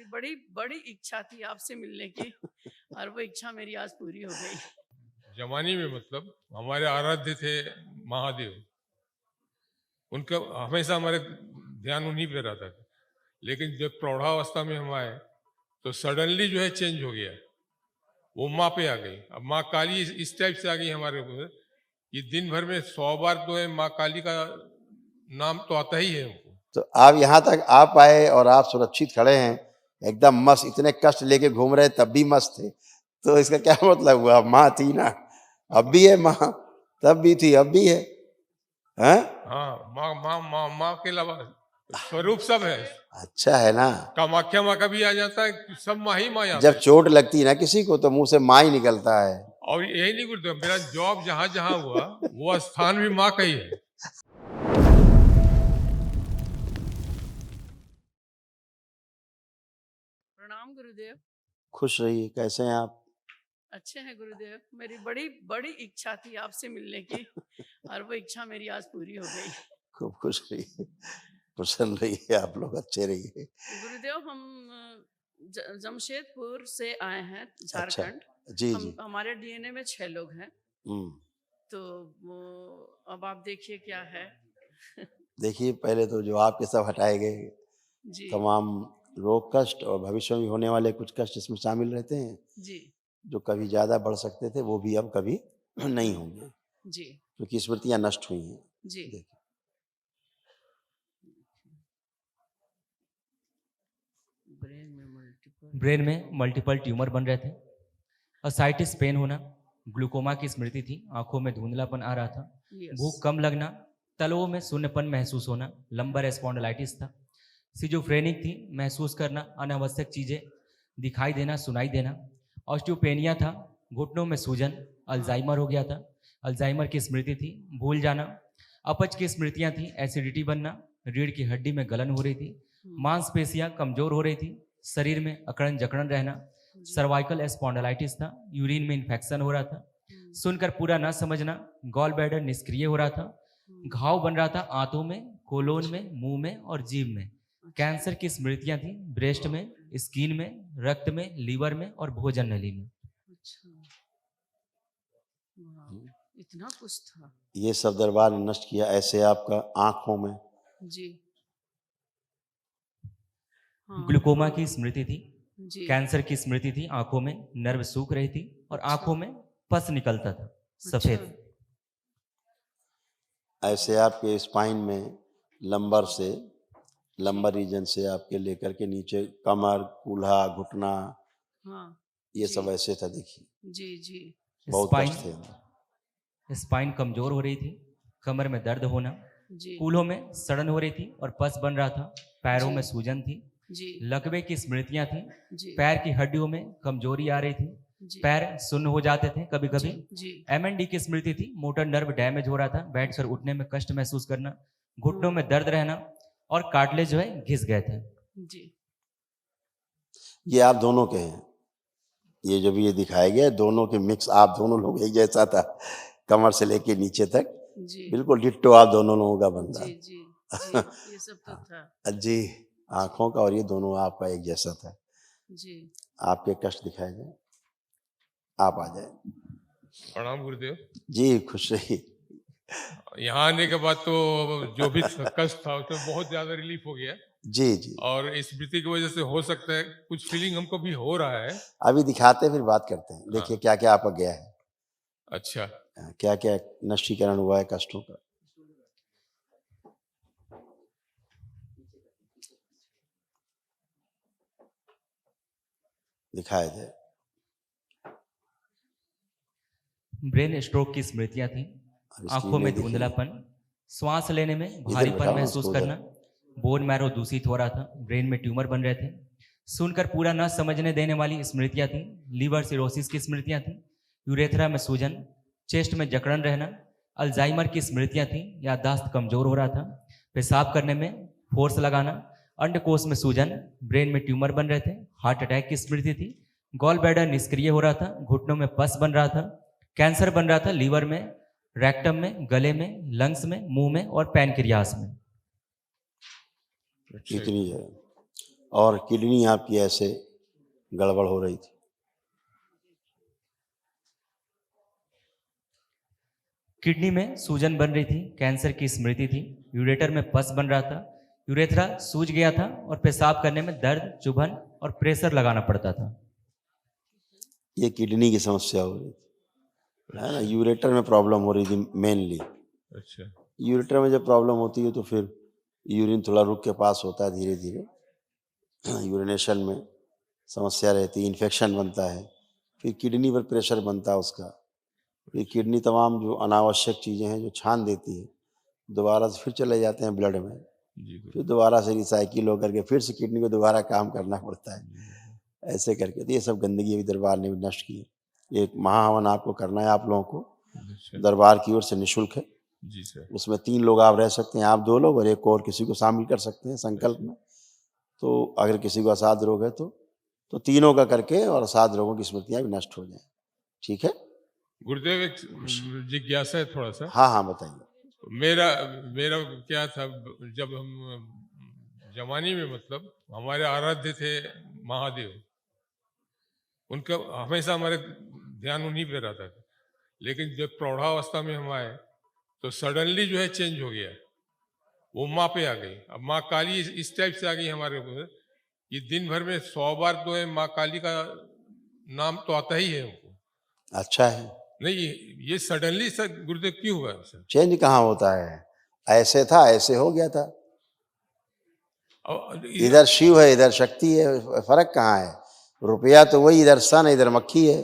बड़ी बड़ी इच्छा थी आपसे मिलने की और वो इच्छा मेरी आज पूरी हो गई। जवानी में मतलब हमारे आराध्य थे महादेव, उनका हमेशा हमारे ध्यान उन्हीं पे रहता था। लेकिन जब प्रौढ़ावस्था में हम आए तो सडनली जो है चेंज हो गया, वो माँ पे आ गई। अब माँ काली इस टाइप से आ गई हमारे ऊपर कि दिन भर में 100 बार तो है माँ काली का नाम तो आता ही है हमको। तो आप यहाँ तक आ पाए और आप सुरक्षित खड़े हैं, एकदम मस्त, इतने कष्ट लेके घूम रहे तब भी मस्त थे, तो इसका क्या मतलब हुआ? माँ थी ना, अब भी है माँ, तब भी थी, अब भी है। हैं? हाँ, माँ माँ माँ माँ के अलावा स्वरूप सब है। अच्छा है ना। कामाख्या माँ का भी आ जाता है, सब माँ ही माँ आता जब है। चोट लगती है ना किसी को तो मुंह से माँ ही निकलता है। और यही नहीं बोलते, मेरा जॉब जहाँ जहाँ हुआ वो स्थान भी माँ का ही है। प्रणाम गुरुदेव। खुश रहिए। कैसे हैं आप? अच्छे हैं गुरुदेव। मेरी बड़ी बड़ी इच्छा थी आपसे मिलने की और वो इच्छा मेरी आज पूरी हो गई। खूब खुश रहिए, प्रसन्न रहिए, आप लोग अच्छे रहिए। गुरुदेव हम जमशेदपुर से आए हैं, अच्छा, झारखंड। जी हम जी। हमारे डीएनए में 6 लोग हैं। हम्म। तो वो अब आप देखिए क्या है। देखिए, पहले तो जो आपके सब हटाए गए जी तमाम रोग कष्ट और भविष्य में होने वाले कुछ कष्ट इसमें शामिल रहते हैं, जी जो कभी ज्यादा बढ़ सकते थे वो भी अब कभी नहीं होंगे, जी क्योंकि स्मृतियां नष्ट हुई हैं। जी। देखिए, ब्रेन में मल्टीपल ट्यूमर बन रहे थे, असाइटिस पेन होना, ग्लूकोमा की स्मृति थी, आंखों में धुंधलापन आ रहा था, भूख कम लगना, तलवों में शून्यपन महसूस होना, लंबर स्पॉन्डिलाइटिस था, सिजोफ्रेनिक थी, महसूस करना, अनावश्यक चीजें दिखाई देना, सुनाई देना, ऑस्टियोपेनिया था, घुटनों में सूजन, अल्जाइमर हो गया था, अल्जाइमर की स्मृति थी, भूल जाना, अपच की स्मृतियां थी, एसिडिटी बनना, रीढ़ की हड्डी में गलन हो रही थी, मांसपेशियां कमजोर हो रही थी, शरीर में अकड़न जकड़न रहना, सर्वाइकल स्पॉन्डिलाइटिस था, यूरिन में इन्फेक्शन हो रहा था, सुनकर पूरा ना समझना, गॉल ब्लैडर निष्क्रिय हो रहा था, घाव बन रहा था आंतों में, कोलोन में, मुंह में और जीभ में, कैंसर की स्मृतियां थी, ब्रेस्ट में, स्किन में, रक्त में, लीवर में और भोजन नली में। अच्छा, इतना कुछ था। ये सब दरबार ने नष्ट किया। ऐसे आपका आंखों में जी ग्लूकोमा की स्मृति थी, जी कैंसर की स्मृति थी, आंखों में नर्व सूख रही थी और आंखों में पस निकलता था सफेद। ऐसे आपके स्पाइन में लंबर से, लंबर रीजन से आपके लेकर के नीचे कमर, कूल्हा, घुटना, ये सब ऐसे था। देखिए, जी जी। बहुत कष्ट थे। स्पाइन कमजोर हो रही थी, कमर में दर्द होना, कूल्हों में सड़न हो रही थी और पस बन रहा था, पैरों में सूजन थी, लकवे की स्मृतियां थी, पैर की हड्डियों में कमजोरी आ रही थी, पैर सुन्न हो जाते थे कभी कभी, MND की स्मृति थी, मोटर नर्व डैमेज हो रहा था, बैठकर उठने में कष्ट महसूस करना, घुटनों में दर्द रहना और कार्टिलेज जो है घिस गए थे। जी। ये आप दोनों के हैं, ये जो भी ये दिखाया गया दोनों के मिक्स, आप दोनों लोग एक जैसा था, कमर से लेके नीचे तक बिल्कुल डिट्टो आप दोनों लोगों का बनता। जी जी जी, ये सब तो था जी। आंखों का और ये दोनों आपका एक जैसा था जी। आपके कष्ट दिखाए जाए, आप आ जाए। प्रणाम गुरुदेव जी, खुश रहिए। यहाँ आने के बाद तो जो भी कष्ट था उसमें बहुत ज्यादा रिलीफ हो गया। जी जी। और इस स्मृति की वजह से हो सकता है कुछ फीलिंग हमको भी हो रहा है। अभी दिखाते हैं, फिर बात करते हैं। देखिए क्या क्या आपका गया है। अच्छा, क्या क्या नष्टीकरण हुआ है कष्टों का। दिखाया जाए। ब्रेन स्ट्रोक की स्मृतियां थी, आंखों में धुंधलापन, श्वास लेने में भारीपन महसूस करना, बोन मैरो दूषित हो रहा था, ब्रेन में ट्यूमर बन रहे थे, सुनकर पूरा न समझने देने वाली स्मृतियां थी, लीवर सिरोसिस की स्मृतियां थी, यूरेथ्रा में सूजन, चेस्ट में जकड़न रहना, अल्जाइमर की स्मृतियां थी, याददाश्त कमजोर हो रहा था, पेशाब करने में फोर्स लगाना, अंडकोश में सूजन, ब्रेन में ट्यूमर बन रहे थे, हार्ट अटैक की स्मृति थी, गॉल ब्लैडर निष्क्रिय हो रहा था, घुटनों में पस बन रहा था, कैंसर बन रहा था लीवर में, रेक्टम में, गले में, लंग्स में, मुंह में और पैनक्रियास में। इतनी है। और किडनी आपकी ऐसे गड़बड़ हो रही थी। किडनी में सूजन बन रही थी, कैंसर की स्मृति थी, यूरेटर में पस बन रहा था, यूरेथ्रा सूज गया था और पेशाब करने में दर्द, चुभन और प्रेशर लगाना पड़ता था। ये किडनी की समस्या हो रही थी, है ना। यूरेटर में प्रॉब्लम हो रही थी मेनली। अच्छा। यूरेटर में जब प्रॉब्लम होती है तो फिर यूरिन थोड़ा रुक के पास होता है धीरे धीरे, यूरिनेशन में समस्या रहती है, इन्फेक्शन बनता है, फिर किडनी पर प्रेशर बनता है उसका, फिर किडनी तमाम जो अनावश्यक चीज़ें हैं जो छान देती है, दोबारा से फिर चले जाते हैं ब्लड में, जी फिर दोबारा से रिसाइकिल होकर के फिर से किडनी को दोबारा काम करना पड़ता है, ऐसे करके। तो ये सब गंदगी अभी दरबार ने भी नष्ट की है। एक महाहवन आपको करना है, आप लोगों को अच्छा। दरबार की ओर से निःशुल्क है। जी सर। उसमें 3 लोग आप रह सकते हैं, आप 2 लोग और एक और किसी को शामिल कर सकते हैं संकल्प में। तो अगर किसी को असाध रोग है तो तीनों का करके और असाध रोगों की स्मृतियाँ भी नष्ट हो जाएं। ठीक है गुरुदेव, एक जिज्ञासा है थोड़ा सा। हाँ हाँ बताइए। मेरा मेरा क्या था, जब हम जवानी में मतलब हमारे आराध्य थे महादेव, उनका हमेशा हमारे ध्यान उन्हीं पे रहता था। लेकिन जब प्रौढ़ावस्था में हम आए तो सडनली जो है चेंज हो गया, वो माँ पे आ गई। अब माँ काली इस टाइप से आ गई हमारे ऊपर कि दिन भर में 100 बार तो है माँ काली का नाम तो आता ही है हमको। अच्छा है। नहीं, ये सडनली सर गुरुदेव क्यों हुआ सर? चेंज कहाँ होता है, ऐसे था ऐसे हो गया था। और इधर शिव है इधर शक्ति है, फर्क कहाँ है? रुपया तो वही, इधर सन है इधर मक्खी है,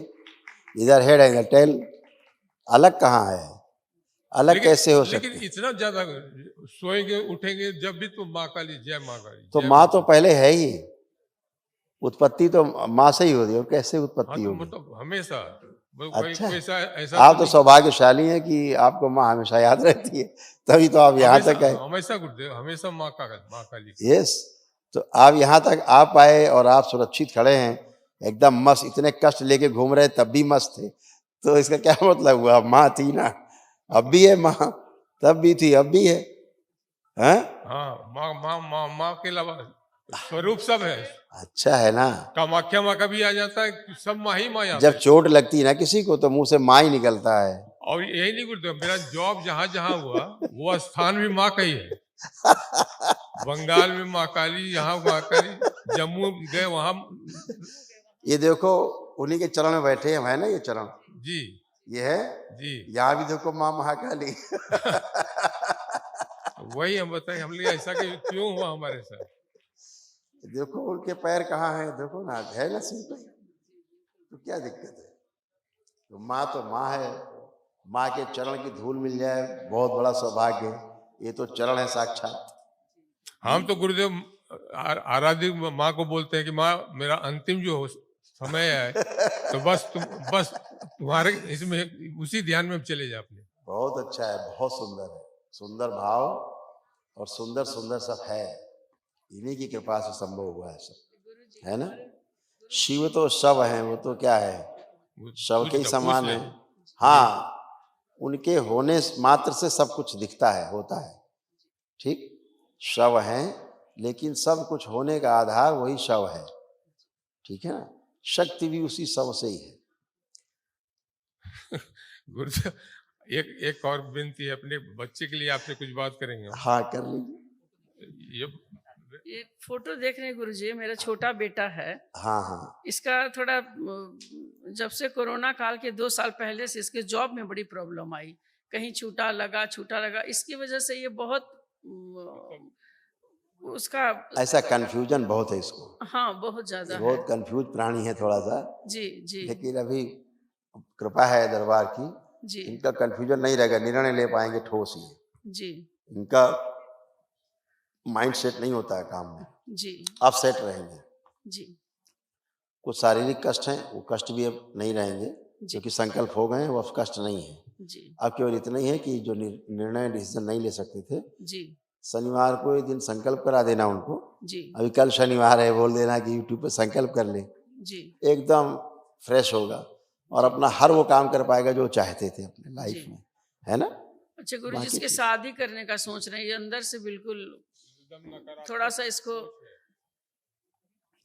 इधर हेड है इधर टेल, अलग कहाँ है? अलग कैसे हो सकते? लेकिन इतना ज्यादा सोएंगे उठेंगे जब भी तो माँ काली, जय माँ काली। तो माँ तो पहले है ही, उत्पत्ति तो माँ से ही होती है, और कैसे हाँ, उत्पत्ति तो होगी? मतलब हमेशा अच्छा, वैसा ऐसा आप तो नहीं। सौभाग्यशाली हैं कि आपको माँ हमेशा याद रहती है, तभी तो आप यहाँ तक है। हमेशा गुरुदेव, हमेशा माँ काली का। यस, तो आप यहाँ तक आप आए और आप सुरक्षित खड़े हैं, एकदम मस्त, इतने कष्ट लेके घूम रहे तब भी मस्त थे, तो इसका क्या मतलब हुआ? माँ थी ना, अब भी है माँ, तब भी थी अब भी है, हैं? हाँ, माँ के अलावा स्वरूप सब है। अच्छा है ना। कामाख्या माँ का भी आ जाता है, सब माँ ही माँ आता जब है। चोट लगती है ना किसी को तो मुंह से माँ ही निकलता है। और यही नहीं गुरुदेव, मेरा जॉब जहाँ जहाँ हुआ वो स्थान भी माँ का ही है। बंगाल में माँ काली, यहाँ माँ काली, जम्मू गए वहाँ। ये देखो उन्हीं के चरण में बैठे हम, है ना ये चरण, जी ये है जी। यहाँ भी देखो माँ महाकाली। वही हम बताएं, हम लोग ऐसा क्यों हुआ हमारे साथ? देखो उनके पैर कहाँ हैं, देखो ना, है ना सिर पे, तो क्या दिक्कत है? तो माँ है, माँ के चरण की धूल मिल जाए बहुत बड़ा सौभाग्य है। ये तो चरण है साक्षात। हम तो गुरुदेव आराध्य माँ को बोलते हैं कि माँ मेरा अंतिम जो समय है तो बस तुम्हारे इसमें उसी ध्यान में चले जा अपने। बहुत अच्छा है, बहुत सुंदर है, सुंदर भाव और सुंदर सुंदर सब है, इन्हीं की कृपा से संभव हुआ है सब, है ना। शिव तो शव है, वो तो क्या है, शव के ही समान है। हाँ, उनके होने मात्र से सब कुछ दिखता है, होता है, ठीक। शव है लेकिन सब कुछ होने का आधार वही शव है, ठीक है ना। शक्ति भी उसी शव से ही है। गुरुदेव, एक और विनती है, अपने बच्चे के लिए आपसे कुछ बात करेंगे। हाँ कर लीजिए। ये फोटो देख रहे हैं गुरुजी, मेरा छोटा बेटा है। हाँ हाँ। इसका थोड़ा जब से कोरोना काल के 2 साल पहले से इसके जॉब में बड़ी प्रॉब्लम आई, कहीं छूटा लगा, इसकी वजह से ये बहुत उसका ऐसा कंफ्यूजन बहुत है इसको। हाँ, बहुत ज्यादा है। बहुत कंफ्यूज प्राणी है थोड़ा सा। जी जी लेकिन अभी कृपा है दरबार की, जी इनका कंफ्यूजन नहीं रहेगा, निर्णय ले पाएंगे ठोस ही। जी इनका माइंड सेट नहीं होता है काम में, जी अब सेट रहेंगे। जी कुछ शारीरिक कष्ट हैं, वो कष्ट भी अब नहीं रहेंगे क्योंकि संकल्प हो गए हैं, वो अब कष्ट नहीं है। जी अब केवल इतना ही है कि जो निर्णय डिसीजन नहीं ले सकते थे, जी शनिवार को एक दिन संकल्प करा देना उनको। जी अभी कल शनिवार है, बोल देना कि यूट्यूब पे संकल्प कर ले, जी एकदम फ्रेश होगा और अपना हर वो काम कर पाएगा जो चाहते थे अपने लाइफ में, है ना। अच्छा गुरु जी, इसके शादी करने का सोच रहे हैं, ये अंदर से बिल्कुल थोड़ा सा इसको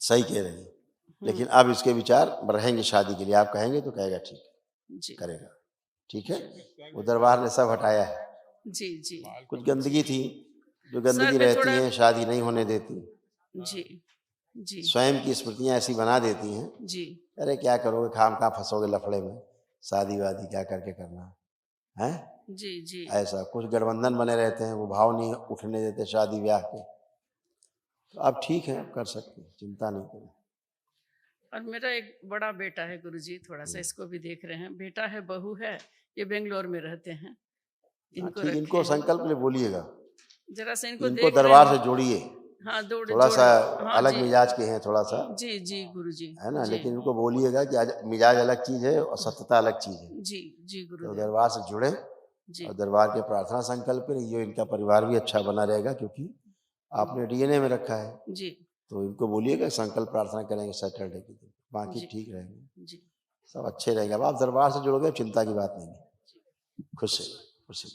सही कह रही हैं। लेकिन अब इसके विचार रहेंगे शादी के लिए, आप कहेंगे तो कहेगा ठीक जी करेगा, ठीक है। वो दरबार ने सब हटाया है, जी जी कुछ गंदगी थी, जो सर गंदगी मैं रहती थोड़ा है शादी नहीं होने देती, जी जी स्वयं की स्मृतियां ऐसी बना देती हैं। जी अरे क्या करोगे, खाम खा फंसोगे लफड़े में, शादी वादी क्या करके करना है। जी जी ऐसा कुछ गठबंधन बने रहते हैं, वो भाव नहीं उठने देते शादी ब्याह के। तो अब ठीक है, अब कर सकते हैं, चिंता नहीं करें। और मेरा एक बड़ा बेटा है गुरुजी, थोड़ा सा इसको भी देख रहे हैं, बेटा है बहू है, ये बेंगलोर में रहते हैं, हाँ इनको ठीक, रखे इनको हैं, संकल्प ले बोलिएगा, जरा सा इनको इनको देख रहे दरबार हैं। से जोड़िए। हाँ थोड़ा सा हाँ अलग जी मिजाज के हैं थोड़ा सा, जी जी गुरुजी है ना, जी लेकिन इनको बोलिएगा कि आज मिजाज अलग चीज है और सत्यता अलग चीज है। जी जी तो गुरुदेव दरबार से जुड़े जी और दरबार के प्रार्थना संकल्प करें, ये इनका परिवार भी अच्छा बना रहेगा, क्योंकि आपने डीएनए में रखा है। जी तो इनको बोलिएगा संकल्प प्रार्थना करेंगे सैटरडे के दिन, बाकी जी ठीक रहेंगे, जी सब अच्छे रहेंगे। अब आप दरबार से जुड़ोगे, चिंता की बात नहीं है। खुश है, खुश है।